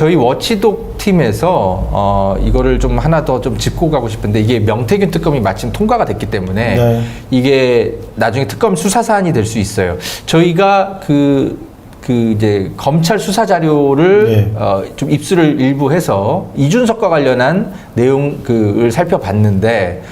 저희 워치독 팀에서 이거를 좀 하나 더 좀 짚고 가고 싶은데 이게 명태균 특검이 마침 통과가 됐기 때문에 네. 이게 나중에 특검 수사 사안이 될 수 있어요. 저희가 이제 검찰 수사 자료를 네. 좀 입수를 일부 해서 이준석과 관련한 내용을 살펴봤는데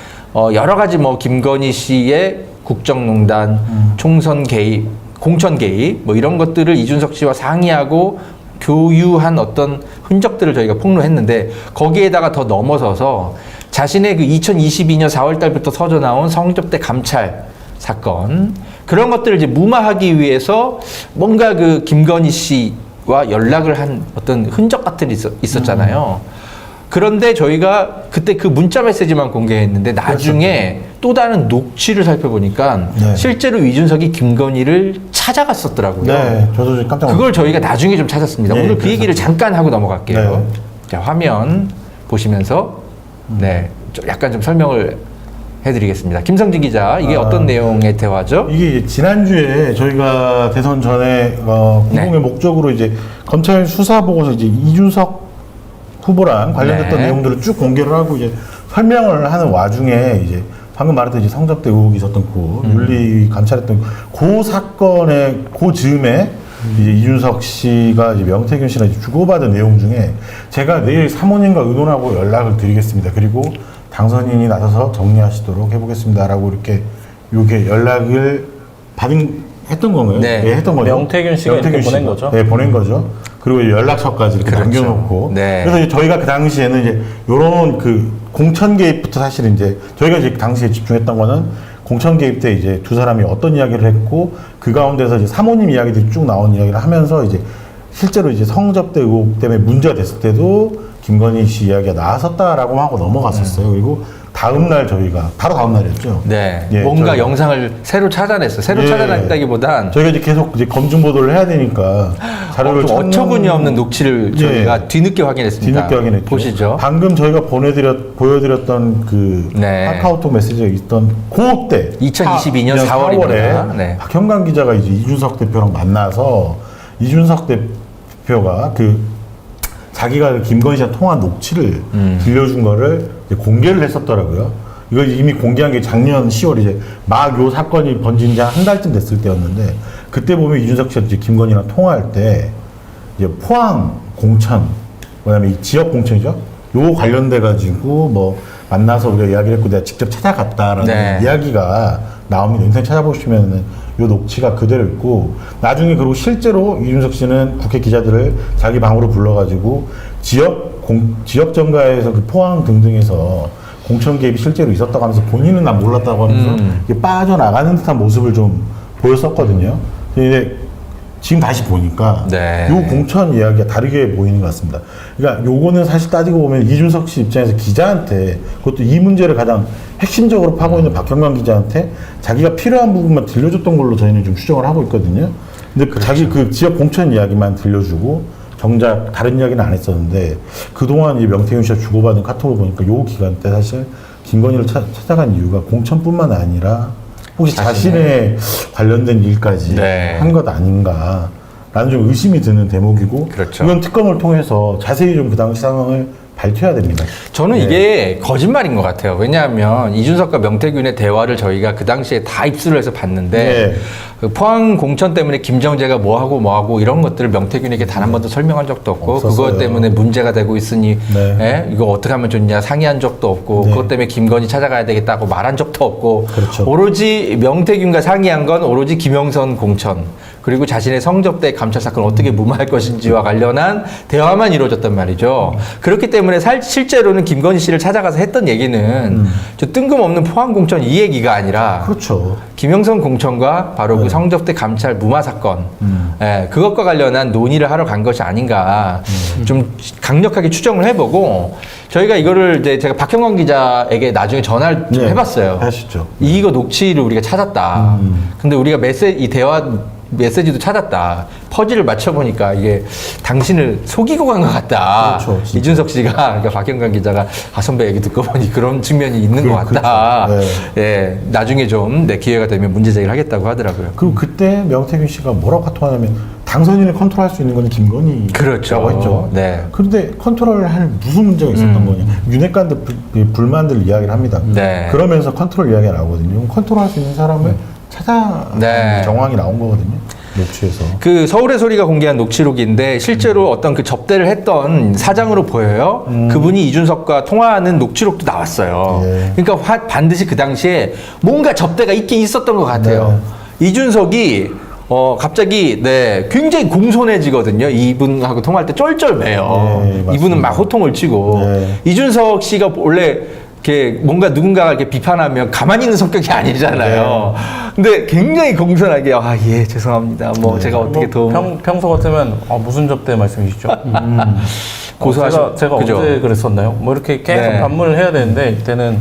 여러 가지 뭐 김건희 씨의 국정농단, 총선 개입, 공천 개입 뭐 이런 것들을 이준석 씨와 상의하고 교유한 어떤 흔적들을 저희가 폭로했는데 거기에다가 더 넘어서서 자신의 그 2022년 4월 달부터 터져 나온 성접대 감찰 사건 그런 것들을 이제 무마하기 위해서 뭔가 그 김건희 씨와 연락을 한 어떤 흔적 같은 게 있었잖아요. 그런데 저희가 그때 그 문자 메시지만 공개했는데 나중에 또 다른 녹취를 살펴보니까 네. 실제로 이준석이 김건희를 찾아갔었더라고요. 네, 저도 좀 깜짝 놀랐어요. 그걸 저희가 나중에 좀 찾았습니다. 네, 오늘 그 얘기를 잠깐 하고 넘어갈게요. 네. 자, 화면 보시면서 네, 좀 약간 좀 설명을 해드리겠습니다. 김성진 기자, 이게 어떤 내용의 대화죠? 이게 지난주에 저희가 대선 전에 공공의 네. 목적으로 이제 검찰 수사 보고서 이제 이준석 후보랑 관련됐던 네. 내용들을 쭉 공개를 하고 이제 설명을 하는 와중에 이제 방금 말했던 이제 성접대 의혹이 있었던 그 윤리 감찰했던 그 사건의 그 즈음에 이제 이준석 씨가 이제 명태균 씨랑 이제 주고받은 내용 중에 제가 내일 사모님과 의논하고 연락을 드리겠습니다. 그리고 당선인이 나서서 정리하시도록 해보겠습니다라고 이렇게 요게 연락을 했던 건가요? 네. 네, 했던 거죠. 명태균 씨가 이렇게 보낸 거죠. 네, 보낸 거죠. 그리고 연락처까지 이렇게 그렇죠. 남겨놓고. 네. 그래서 이제 저희가 그 당시에는 이제 요런 그 공천 개입부터 사실 이제 저희가 이제 당시에 집중했던 거는 공천 개입 때 이제 두 사람이 어떤 이야기를 했고 그 가운데서 이제 사모님 이야기들이 쭉 나온 이야기를 하면서 이제 실제로 이제 성접대 의혹 때문에 문제가 됐을 때도 김건희 씨 이야기가 나왔었다라고 하고 넘어갔었어요. 그리고 다음날 저희가 바로 다음날이었죠. 네, 예, 뭔가 저희가- 영상을 새로 찾아냈어요. 새로 예. 찾아냈다기보단 저희가 이제 계속 이제 검증 보도를 해야 되니까 자료를 좀 어처구니 없는 녹취를 저희가 예. 뒤늦게 확인했습니다. 뒤늦게 확인했죠. 보시죠. 방금 저희가 보여드렸던 그 네. 카카오톡 메시지가 있던 그때 2022년 4월 입니다. 네. 박형관 기자가 이제 이준석 대표랑 만나서 이준석 대표가 자기가 김건희 씨랑 통화한 녹취를 들려준 거를 이제 공개를 했었더라고요. 이걸 이미 공개한 게 작년 10월 이제 막 요 사건이 번진 지 한 달쯤 됐을 때였는데 그때 보면 이준석 씨가 이제 김건희랑 통화할 때 이제 포항 공천, 그다음에 이 지역 공천이죠. 요 관련돼 가지고 뭐 만나서 우리가 이야기를 했고 내가 직접 찾아갔다라는 네. 이야기가 나옵니다. 인터넷 찾아보시면은 요 녹취가 그대로 있고 나중에 그리고 실제로 이준석 씨는 국회 기자들을 자기 방으로 불러가지고 지역 정가에서 그 포항 등등에서 공천 개입이 실제로 있었다고 하면서 본인은 난 몰랐다고 하면서 이게 빠져나가는 듯한 모습을 좀 보였었거든요. 근데 지금 다시 보니까 네. 요 공천 이야기가 다르게 보이는 것 같습니다. 그러니까 요거는 사실 따지고 보면 이준석 씨 입장에서 기자한테 그것도 이 문제를 가장 핵심적으로 파고 있는 박형관 기자한테 자기가 필요한 부분만 들려줬던 걸로 저희는 좀 추정을 하고 있거든요. 근데 자기 그 지역 공천 이야기만 들려주고 정작 다른 이야기는 안 했었는데 그동안 이 명태균 씨가 주고받은 카톡을 보니까 요 기간 때 사실 김건희를 찾아간 이유가 공천뿐만 아니라 혹시 자신의 관련된 일까지 네. 한 것 아닌가 라는 좀 의심이 드는 대목이고 그렇죠. 이건 특검을 통해서 자세히 좀 그 당시 상황을 밝혀야 됩니다. 저는 네. 이게 거짓말인 것 같아요. 왜냐하면 이준석과 명태균의 대화를 저희가 그 당시에 다 입수를 해서 봤는데 네. 그 포항 공천 때문에 김정재가 뭐하고 이런 것들을 명태균에게 단 한 번도 설명한 적도 없고 없었어요. 그것 때문에 문제가 되고 있으니 네. 예? 이거 어떻게 하면 좋냐 상의한 적도 없고 네. 그것 때문에 김건희 찾아가야 되겠다고 말한 적도 없고 그렇죠. 오로지 명태균과 상의한 건 오로지 김영선 공천 그리고 자신의 성접대 감찰 사건을 어떻게 무마할 것인지와 관련한 대화만 이루어졌단 말이죠. 그렇기 때문에 실제로는 김건희 씨를 찾아가서 했던 얘기는 저 뜬금없는 포항 공천 이 얘기가 아니라 그렇죠. 김영선 공천과 바로 그 성접대 감찰 무마 사건, 예, 그것과 관련한 논의를 하러 간 것이 아닌가 좀 강력하게 추정을 해보고 저희가 이거를 이제 제가 박형관 기자에게 나중에 전화를 좀 네, 해봤어요. 하시죠. 이거 녹취를 우리가 찾았다. 근데 우리가 이 대화 메시지도 찾았다. 퍼즐을 맞춰보니까 이게 당신을 속이고 간 것 같다. 그렇죠, 진짜. 이준석 씨가, 그러니까 박경관 기자가 선배 얘기 듣고 보니 그런 측면이 있는 것 같다. 그렇죠. 예, 나중에 좀 기회가 되면 문제 제기를 하겠다고 하더라고요. 그리고 그때 명태균 씨가 뭐라고 카톡하냐면 당선인을 컨트롤할 수 있는 건 김건희라고 그렇죠. 했죠. 네. 그런데 컨트롤을 할 무슨 문제가 있었던 거냐. 윤핵관들 불만들 이야기를 합니다. 네. 그러면서 컨트롤 이야기가 나오거든요. 그럼 컨트롤할 수 있는 사람을 찾아 네. 정황이 나온 거거든요. 녹취에서. 그 서울의 소리가 공개한 녹취록인데 실제로 어떤 그 접대를 했던 사장으로 보여요. 그분이 이준석과 통화하는 녹취록도 나왔어요. 예. 그러니까 반드시 그 당시에 뭔가 접대가 있긴 있었던 것 같아요. 이준석이 갑자기 굉장히 공손해지거든요. 이분하고 통화할 때 쩔쩔매요. 네, 맞습니다. 이분은 막 호통을 치고 네. 이준석 씨가 원래 이렇게 뭔가 누군가가 이렇게 비판하면 가만히 있는 성격이 아니잖아요. 근데 굉장히 공손하게 예 죄송합니다. 뭐 제가 어떻게 도움 평소 같으면 무슨 접대 말씀이시죠? 제가 그죠? 언제 그랬었나요? 뭐 이렇게 계속 네. 반문을 해야 되는데 이때는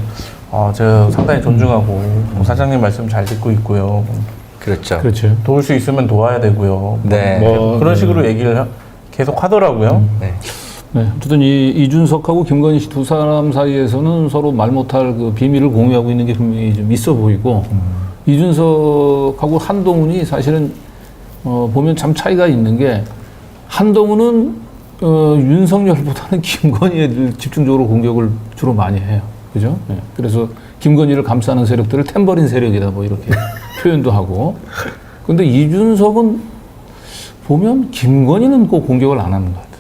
제가 상당히 존중하고 뭐 사장님 말씀 잘 듣고 있고요. 그렇죠. 그렇죠. 도울 수 있으면 도와야 되고요. 네. 그런 식으로 얘기를 계속 하더라고요. 네. 네, 어쨌든 이준석하고 김건희 씨 두 사람 사이에서는 서로 말 못할 그 비밀을 공유하고 있는 게 분명히 좀 있어 보이고, 이준석하고 한동훈이 사실은, 보면 참 차이가 있는 게, 한동훈은, 윤석열보다는 김건희에 늘 집중적으로 공격을 주로 많이 해요. 그죠? 네. 그래서 김건희를 감싸는 세력들을 탬버린 세력이다 뭐 이렇게 표현도 하고. 근데 이준석은 보면 김건희는 꼭 공격을 안 하는 것 같아요.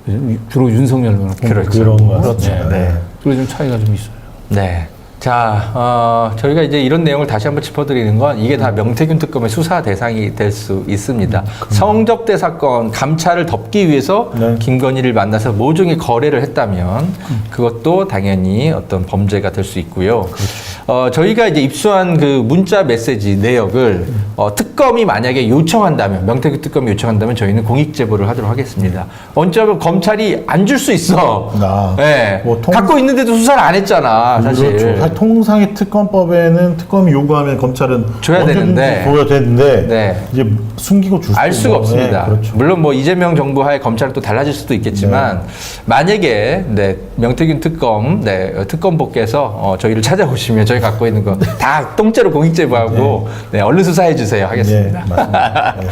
그죠? 주로 윤석열만 공격을 그런 하고. 것 같습니다. 네. 그래서 좀 차이가 좀 있어요. 네. 자, 저희가 이제 이런 내용을 다시 한번 짚어드리는 건 이게 다 명태균 특검의 수사 대상이 될 수 있습니다. 성접대 사건 감찰을 덮기 위해서 네. 김건희를 만나서 모종의 거래를 했다면 그것도 당연히 어떤 범죄가 될 수 있고요. 저희가 이제 입수한 그 문자 메시지 내역을 특검이 만약에 요청한다면, 명태균 특검이 요청한다면 저희는 공익 제보를 하도록 하겠습니다. 어쩌면 검찰이 안 줄 수 있어. 네. 뭐 갖고 있는데도 수사를 안 했잖아, 사실. 그렇죠. 사실 통상의 특검법에는 특검이 요구하면 검찰은 줘야 언제든지 되는데. 줘야 되는데 네. 이제 숨기고 줄 알 수가 없습니다. 그렇죠. 물론 뭐 이재명 정부 하에 검찰은 또 달라질 수도 있겠지만 만약에 명태균 특검 특검복께서 저희를 찾아오시면 저희 갖고 있는 거 다 통째로 공익 제보하고 얼른 수사해 주세요 하겠습니다. 네, 맞습니다. 네.